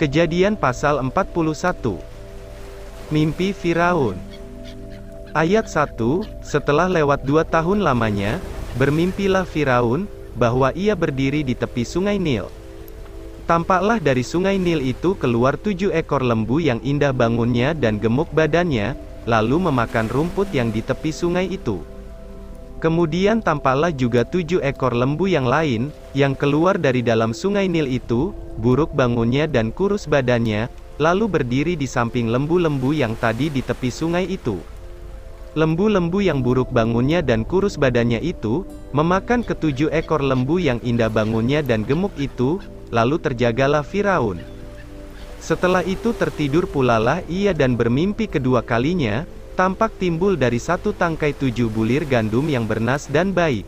Kejadian pasal 41. Mimpi Firaun. Ayat 1, setelah lewat 2 tahun lamanya, bermimpilah Firaun, bahwa ia berdiri di tepi sungai Nil. Tampaklah dari sungai Nil itu keluar 7 ekor lembu yang indah bangunnya dan gemuk badannya, lalu memakan rumput yang di tepi sungai itu. Kemudian tampaklah juga 7 ekor lembu yang lain, yang keluar dari dalam sungai Nil itu, buruk bangunnya dan kurus badannya, lalu berdiri di samping lembu-lembu yang tadi di tepi sungai itu. Lembu-lembu yang buruk bangunnya dan kurus badannya itu, memakan ke-7 ekor lembu yang indah bangunnya dan gemuk itu, lalu terjagalah Firaun. Setelah itu tertidur pulalah ia dan bermimpi kedua kalinya, tampak timbul dari satu tangkai 7 bulir gandum yang bernas dan baik.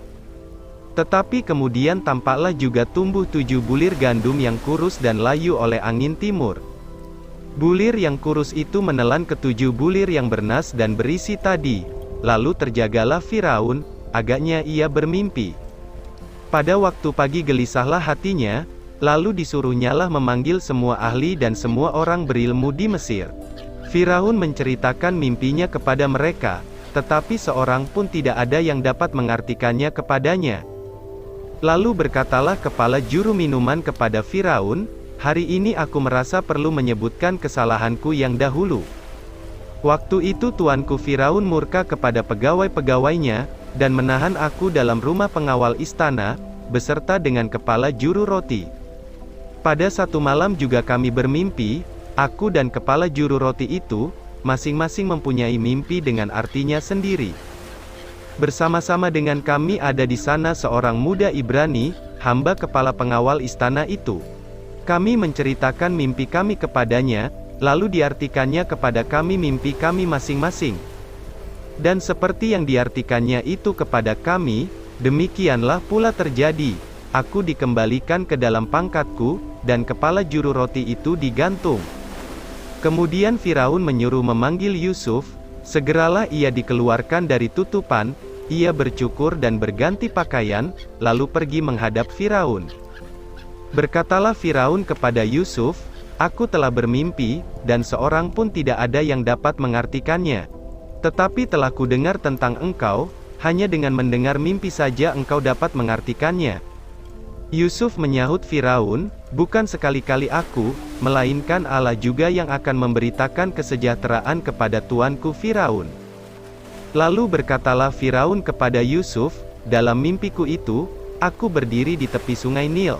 Tetapi kemudian tampaklah juga tumbuh 7 bulir gandum yang kurus dan layu oleh angin timur. Bulir yang kurus itu menelan ke-7 bulir yang bernas dan berisi tadi. Lalu terjagalah Firaun, agaknya ia bermimpi. Pada waktu pagi gelisahlah hatinya, lalu disuruhnyalah memanggil semua ahli dan semua orang berilmu di Mesir. Firaun menceritakan mimpinya kepada mereka, tetapi seorang pun tidak ada yang dapat mengartikannya kepadanya. Lalu berkatalah kepala juru minuman kepada Firaun, "Hari ini aku merasa perlu menyebutkan kesalahanku yang dahulu." Waktu itu tuanku Firaun murka kepada pegawai-pegawainya, dan menahan aku dalam rumah pengawal istana, beserta dengan kepala juru roti. Pada satu malam juga kami bermimpi, aku dan kepala juru roti itu, masing-masing mempunyai mimpi dengan artinya sendiri. Bersama-sama dengan kami ada di sana seorang muda Ibrani, hamba kepala pengawal istana itu. Kami menceritakan mimpi kami kepadanya, lalu diartikannya kepada kami mimpi kami masing-masing. Dan seperti yang diartikannya itu kepada kami, demikianlah pula terjadi. Aku dikembalikan ke dalam pangkatku, dan kepala juru roti itu digantung. Kemudian Firaun menyuruh memanggil Yusuf, segeralah ia dikeluarkan dari tutupan, ia bercukur dan berganti pakaian, lalu pergi menghadap Firaun. Berkatalah Firaun kepada Yusuf, "Aku telah bermimpi, dan seorang pun tidak ada yang dapat mengartikannya. Tetapi telah kudengar tentang engkau, hanya dengan mendengar mimpi saja engkau dapat mengartikannya." Yusuf menyahut Firaun, "Bukan sekali-kali aku, melainkan Allah juga yang akan memberitakan kesejahteraan kepada tuanku Firaun." Lalu berkatalah Firaun kepada Yusuf, "Dalam mimpiku itu, aku berdiri di tepi sungai Nil.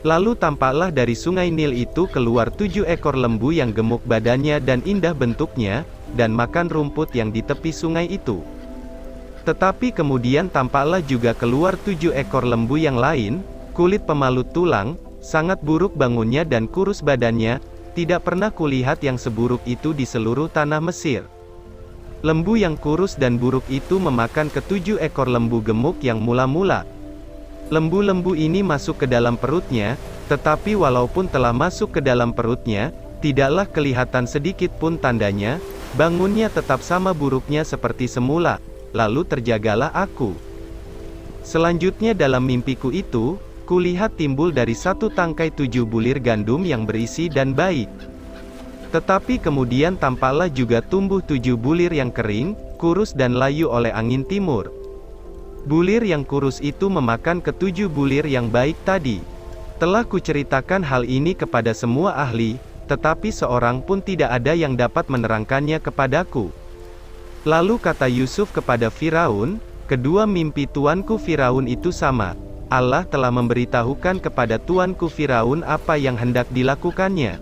Lalu tampaklah dari sungai Nil itu keluar 7 ekor lembu yang gemuk badannya dan indah bentuknya, dan makan rumput yang di tepi sungai itu. Tetapi kemudian tampaklah juga keluar 7 ekor lembu yang lain, kulit pemalut tulang, sangat buruk bangunnya dan kurus badannya, tidak pernah kulihat yang seburuk itu di seluruh tanah Mesir. Lembu yang kurus dan buruk itu memakan ke-7 ekor lembu gemuk yang mula-mula. Lembu-lembu ini masuk ke dalam perutnya, tetapi walaupun telah masuk ke dalam perutnya, tidaklah kelihatan sedikit pun tandanya, bangunnya tetap sama buruknya seperti semula, lalu terjagalah aku. Selanjutnya dalam mimpiku itu, kulihat timbul dari satu tangkai 7 bulir gandum yang berisi dan baik. Tetapi kemudian tampaklah juga tumbuh 7 bulir yang kering, kurus dan layu oleh angin timur. Bulir yang kurus itu memakan ke-7 bulir yang baik tadi. Telah kuceritakan hal ini kepada semua ahli, tetapi seorang pun tidak ada yang dapat menerangkannya kepadaku." Lalu kata Yusuf kepada Firaun, "Kedua mimpi tuanku Firaun itu sama. Allah telah memberitahukan kepada tuanku Firaun apa yang hendak dilakukannya.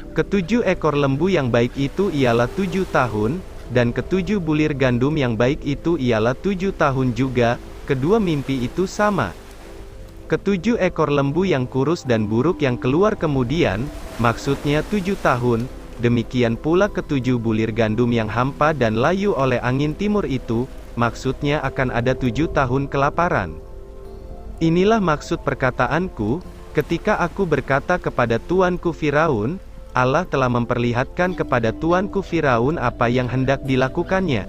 Ke-7 ekor lembu yang baik itu ialah 7 tahun, dan ke-7 bulir gandum yang baik itu ialah 7 tahun juga, kedua mimpi itu sama. Ke-7 ekor lembu yang kurus dan buruk yang keluar kemudian, maksudnya 7 tahun, demikian pula ke-7 bulir gandum yang hampa dan layu oleh angin timur itu, maksudnya akan ada 7 tahun kelaparan. Inilah maksud perkataanku, ketika aku berkata kepada tuanku Firaun, Allah telah memperlihatkan kepada tuanku Firaun apa yang hendak dilakukannya.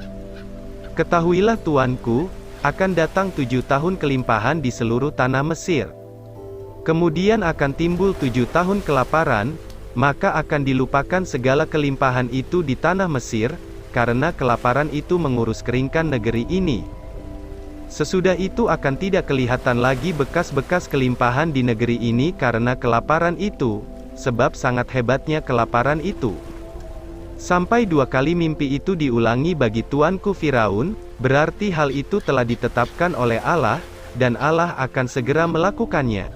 Ketahuilah tuanku, akan datang 7 tahun kelimpahan di seluruh tanah Mesir. Kemudian akan timbul 7 tahun kelaparan, maka akan dilupakan segala kelimpahan itu di tanah Mesir, karena kelaparan itu mengurus keringkan negeri ini. Sesudah itu akan tidak kelihatan lagi bekas-bekas kelimpahan di negeri ini karena kelaparan itu, sebab sangat hebatnya kelaparan itu. Sampai 2 kali mimpi itu diulangi bagi tuanku Firaun, berarti hal itu telah ditetapkan oleh Allah, dan Allah akan segera melakukannya.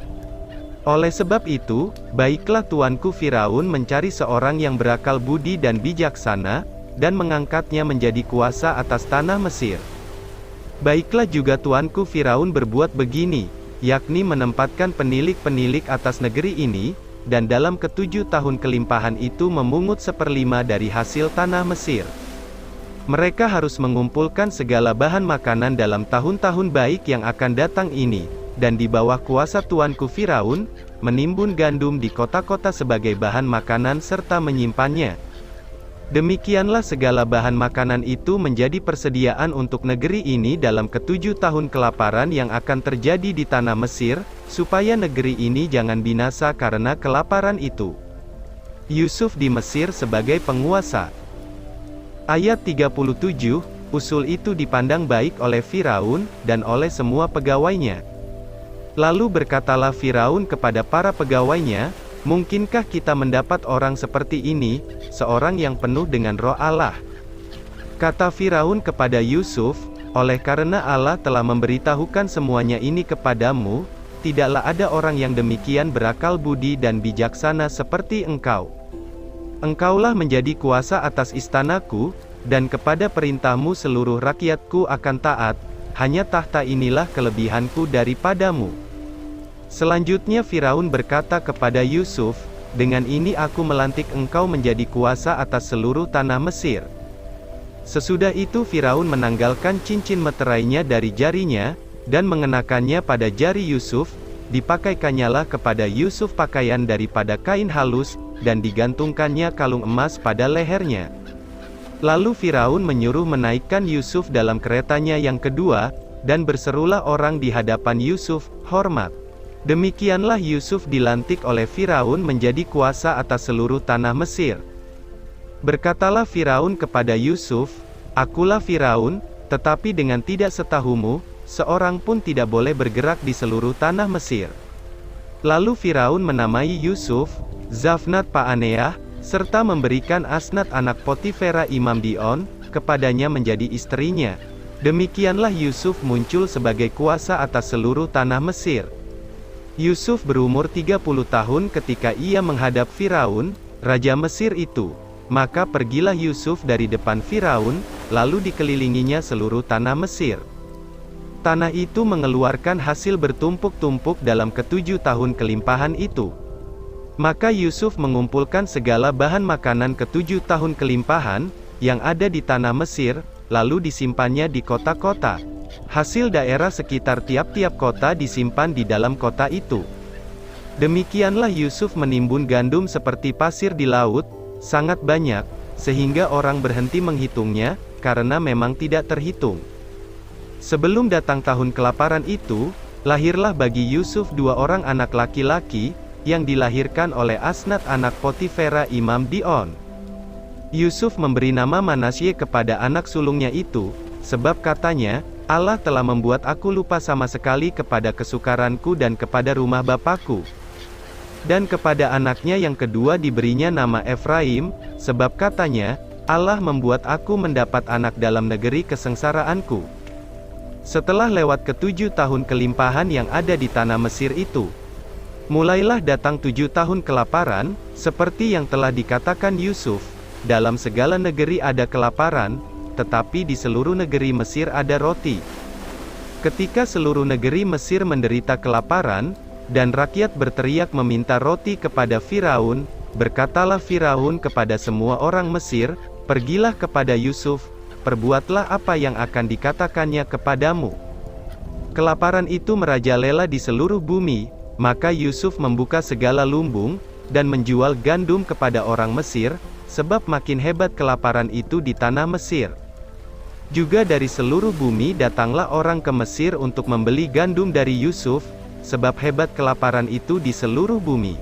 Oleh sebab itu, baiklah tuanku Firaun mencari seorang yang berakal budi dan bijaksana, dan mengangkatnya menjadi kuasa atas tanah Mesir. Baiklah juga tuanku Firaun berbuat begini, yakni menempatkan penilik-penilik atas negeri ini, dan dalam ke-7 tahun kelimpahan itu memungut 1/5 dari hasil tanah Mesir. Mereka harus mengumpulkan segala bahan makanan dalam tahun-tahun baik yang akan datang ini, dan di bawah kuasa tuanku Firaun, menimbun gandum di kota-kota sebagai bahan makanan serta menyimpannya. Demikianlah segala bahan makanan itu menjadi persediaan untuk negeri ini dalam ke-7 tahun kelaparan yang akan terjadi di tanah Mesir, supaya negeri ini jangan binasa karena kelaparan itu. Yusuf di Mesir sebagai penguasa. Ayat 37, usul itu dipandang baik oleh Firaun, dan oleh semua pegawainya. Lalu berkatalah Firaun kepada para pegawainya, "Mungkinkah kita mendapat orang seperti ini, seorang yang penuh dengan roh Allah?" Kata Firaun kepada Yusuf, "Oleh karena Allah telah memberitahukan semuanya ini kepadamu, tidaklah ada orang yang demikian berakal budi dan bijaksana seperti engkau. Engkaulah menjadi kuasa atas istanaku, dan kepada perintahmu seluruh rakyatku akan taat, hanya tahta inilah kelebihanku daripadamu." Selanjutnya Firaun berkata kepada Yusuf, "Dengan ini aku melantik engkau menjadi kuasa atas seluruh tanah Mesir." Sesudah itu Firaun menanggalkan cincin meterainya dari jarinya, dan mengenakannya pada jari Yusuf, dipakaikannyalah kepada Yusuf pakaian daripada kain halus, dan digantungkannya kalung emas pada lehernya. Lalu Firaun menyuruh menaikkan Yusuf dalam keretanya yang kedua, dan berserulah orang di hadapan Yusuf, "Hormat!" Demikianlah Yusuf dilantik oleh Firaun menjadi kuasa atas seluruh tanah Mesir. Berkatalah Firaun kepada Yusuf, "Akulah Firaun, tetapi dengan tidak setahumu, seorang pun tidak boleh bergerak di seluruh tanah Mesir." Lalu Firaun menamai Yusuf, Zafnat Paaneah, serta memberikan Asnat anak Potifera imam Dion, kepadanya menjadi istrinya. Demikianlah Yusuf muncul sebagai kuasa atas seluruh tanah Mesir. Yusuf berumur 30 tahun ketika ia menghadap Firaun, raja Mesir itu. Maka pergilah Yusuf dari depan Firaun, lalu dikelilinginya seluruh tanah Mesir. Tanah itu mengeluarkan hasil bertumpuk-tumpuk dalam ke-7 tahun kelimpahan itu. Maka Yusuf mengumpulkan segala bahan makanan ke-7 tahun kelimpahan, yang ada di tanah Mesir, lalu disimpannya di kota-kota. Hasil daerah sekitar tiap-tiap kota disimpan di dalam kota itu. Demikianlah Yusuf menimbun gandum seperti pasir di laut, sangat banyak, sehingga orang berhenti menghitungnya, karena memang tidak terhitung. Sebelum datang tahun kelaparan itu, lahirlah bagi Yusuf 2 orang anak laki-laki, yang dilahirkan oleh Asnat anak Potifera imam Dion. Yusuf memberi nama Manasye kepada anak sulungnya itu, sebab katanya, "Allah telah membuat aku lupa sama sekali kepada kesukaranku dan kepada rumah bapakku." Dan kepada anaknya yang kedua diberinya nama Efraim, sebab katanya, "Allah membuat aku mendapat anak dalam negeri kesengsaraanku." Setelah lewat ke-7 tahun kelimpahan yang ada di tanah Mesir itu, mulailah datang 7 tahun kelaparan, seperti yang telah dikatakan Yusuf, "Dalam segala negeri ada kelaparan, tetapi di seluruh negeri Mesir ada roti." Ketika seluruh negeri Mesir menderita kelaparan, dan rakyat berteriak meminta roti kepada Firaun, berkatalah Firaun kepada semua orang Mesir, "Pergilah kepada Yusuf, perbuatlah apa yang akan dikatakannya kepadamu." Kelaparan itu merajalela di seluruh bumi, maka Yusuf membuka segala lumbung, dan menjual gandum kepada orang Mesir, sebab makin hebat kelaparan itu di tanah Mesir. Juga dari seluruh bumi datanglah orang ke Mesir untuk membeli gandum dari Yusuf, sebab hebat kelaparan itu di seluruh bumi.